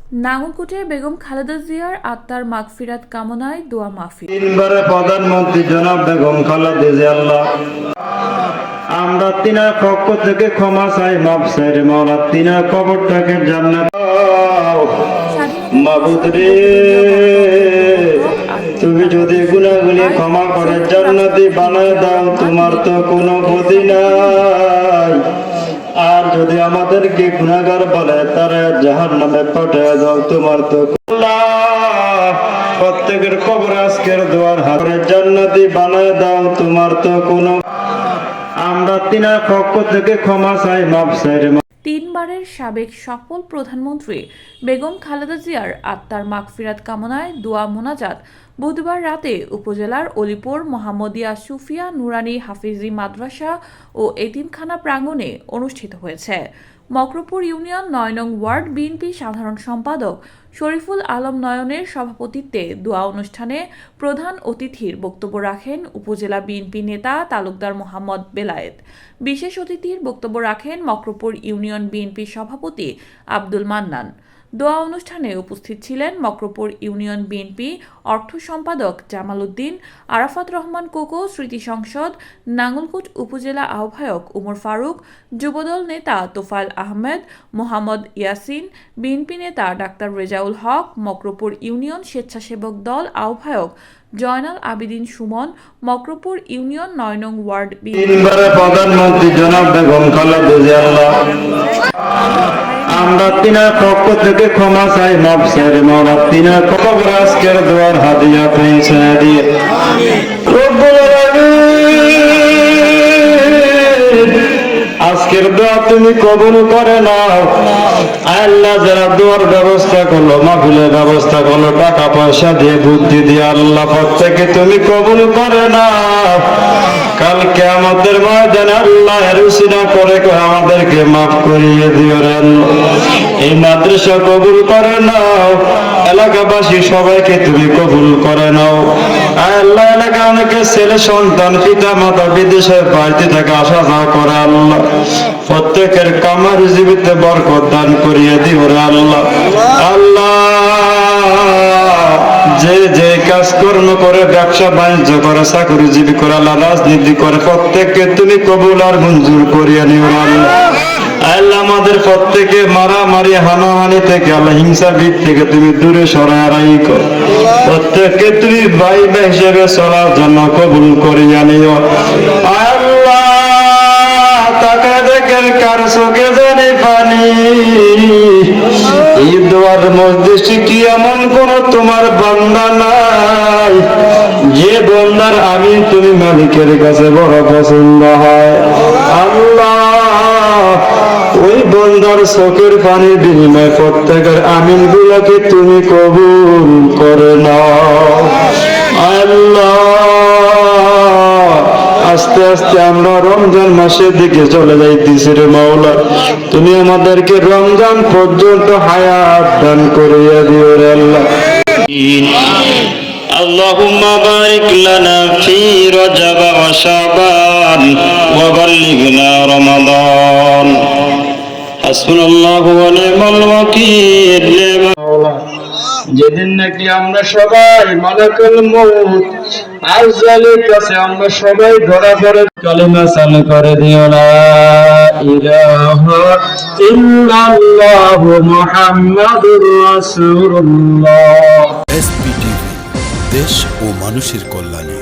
নাঙ্গলকোটে বেগম খালেদা জিয়ার আত্মার মাগফিরাত কামনায় দোয়া মাহফিল। তিনবারের প্রধানমন্ত্রী জনাব বেগম খালেদা জিয়া আল্লাহ, আমরা তিনার পক্ষ থেকে ক্ষমা চাই, মাফ চাই রে মাওলা, তিনার কবরটাকে জান্নাত মাবুদ রে, তুমি যদি গুনাহগুলি ক্ষমা করে জান্নাতি বানায় দাও, তোমার তো কোনো ক্ষতি নাই। আর যদি আমাদেরকে গুনাহগার বলে তারা জাহান্নামে পাঠিয়ে দাও, তোমার তো প্রত্যেকের কবর আজকের দোয়ার হাতে জান্নাতি বানায় দাও, তোমার তো কোনো, আমরা তিনার পক্ষ থেকে ক্ষমা চাই, মাফ চাই রে। তিনবারের সাবেক সফল প্রধানমন্ত্রী বেগম খালেদা জিয়ার আত্মার মাগফিরাত কামনায় দোয়া মোনাজাত বুধবার রাতে উপজেলার অলিপুর মোহাম্মদিয়া সুফিয়া নুরানি হাফিজি মাদ্রাসা ও এতিমখানা প্রাঙ্গণে অনুষ্ঠিত হয়েছে। মকরপুর ইউনিয়ন ৯ নং ওয়ার্ড বিএনপি সাধারণ সম্পাদক শরীফুল আলম নয়নের সভাপতিত্বে দোয়া অনুষ্ঠানে প্রধান অতিথির বক্তব্য রাখেন উপজেলা বিএনপি নেতা তালুকদার মোহাম্মদ বেলায়েত। বিশেষ অতিথির বক্তব্য রাখেন মকরপুর ইউনিয়ন বিএনপি সভাপতি আব্দুল মান্নান। দোয়া অনুষ্ঠানে উপস্থিত ছিলেন মকরপুর ইউনিয়ন বিএনপি অর্থ সম্পাদক জামাল উদ্দিন, আরাফাত রহমান কোকো, স্মৃতি সংসদ নাঙ্গলকোট উপজেলা আহ্বায়ক উমর ফারুক, যুবদল নেতা তোফায়েল আহমেদ, মোহাম্মদ ইয়াসিন, বিএনপি নেতা ডাক্তার রেজাউল হক, মকরপুর ইউনিয়ন স্বেচ্ছাসেবক দল আহ্বায়ক জয়নাল আবেদিন সুমন, মকরপুর ইউনিয়ন ৯ নং ওয়ার্ড তিনবারের প্রধানমন্ত্রী জনাব বেগম খালেদা জিয়া আল্লাহ, আমরা তিনার পক্ষ থেকে ক্ষমা চাই, মাফ চাই রে মাওলা, তিনার কবর আজকের দোয়ার হাদিয়া পৌঁছে দিয়ে রব্বুল আলামিন আজকের দোয়া তুমি কবুল করে নাও। আল্লাহ যারা দোয়ার ব্যবস্থা করলো, মাহফিলের ব্যবস্থা করলো, টাকা পয়সা দিয়ে বুদ্ধি দিয়ে, আল্লাহ প্রত্যেকে তুমি কবুল করে নাও। কাল কিয়ামতের ময়দানে আল্লাহ রুসিনা করে আমাদেরকে মাফ করিয়ে দিও রে আল্লাহ। এই মাদ্রাসা কবুল করে নাও, এলাকাবাসী সবাইকে তুমি কবুল করে নাও। আল্লাহ এলাকা অনেকে ছেলে সন্তান পিতা মাতা বিদেশের বাড়িতে থেকে আসা যাওয়া করে, আল্লাহ প্রত্যেকের কামার জীবিতে বরকত দান করিয়ে দিও রে আল্লাহ। আল্লাহ যে যে কাজকর্ম করে, ব্যবসা বাণিজ্য করে, চাকরিজীবী করে, আল্লাহ রাজনীতি করে, প্রত্যেককে তুমি কবুল আর মঞ্জুর করিয়ে নিও আল্লাহ। আল্লাহ আমাদের প্রত্যেকে মারামারি হানাহানি থেকে, আল্লাহ হিংসা দিক থেকে তুমি দূরে সরাই কর, প্রত্যেককে তুমি ভাই ভাই হিসেবে চলার জন্য কবুল করিয়া নিও আল্লাহ। তাকে দেখেন কার চোখে জানি পানি, এই দোয়ার মধ্যে কি এমন কোন তোমার বান্দা নাই যে বান্দার আমি তুমি মালিকের কাছে বড় পছন্দ হয় আল্লাহ। ওই বান্দার চোখের পানির বিনিময়ে প্রত্যেকের আমিন গুলাকে তুমি কবুল করে নাও আল্লাহ। আস্তে আস্তে আমরা রমজান মাসের দিকে চলে যাইতেছি রে মাওলা, তুমি আমাদেরকে রমজান পর্যন্ত হায়াত দান করিয়া দিও রে আল্লাহ। আল্লাহুম্মা বারিক লানা ফি রজব ওয়া শাবান ওয়া বাল্লিগনা রমাদান। হাসবুনাল্লাহু ওয়া নি'মাল ওয়াকিল। যেদিন নাকি আমরা সবাই মালাকুল মউত আজজালের কাছে আমরা সবাই ধরা পড়ে কালিমা চালু করে দিও লা ইলাহা ইল্লাল্লাহু মুহাম্মাদুর রাসূলুল্লাহ। এসপিটিভি, দেশ ও মানুষের কল্যাণে।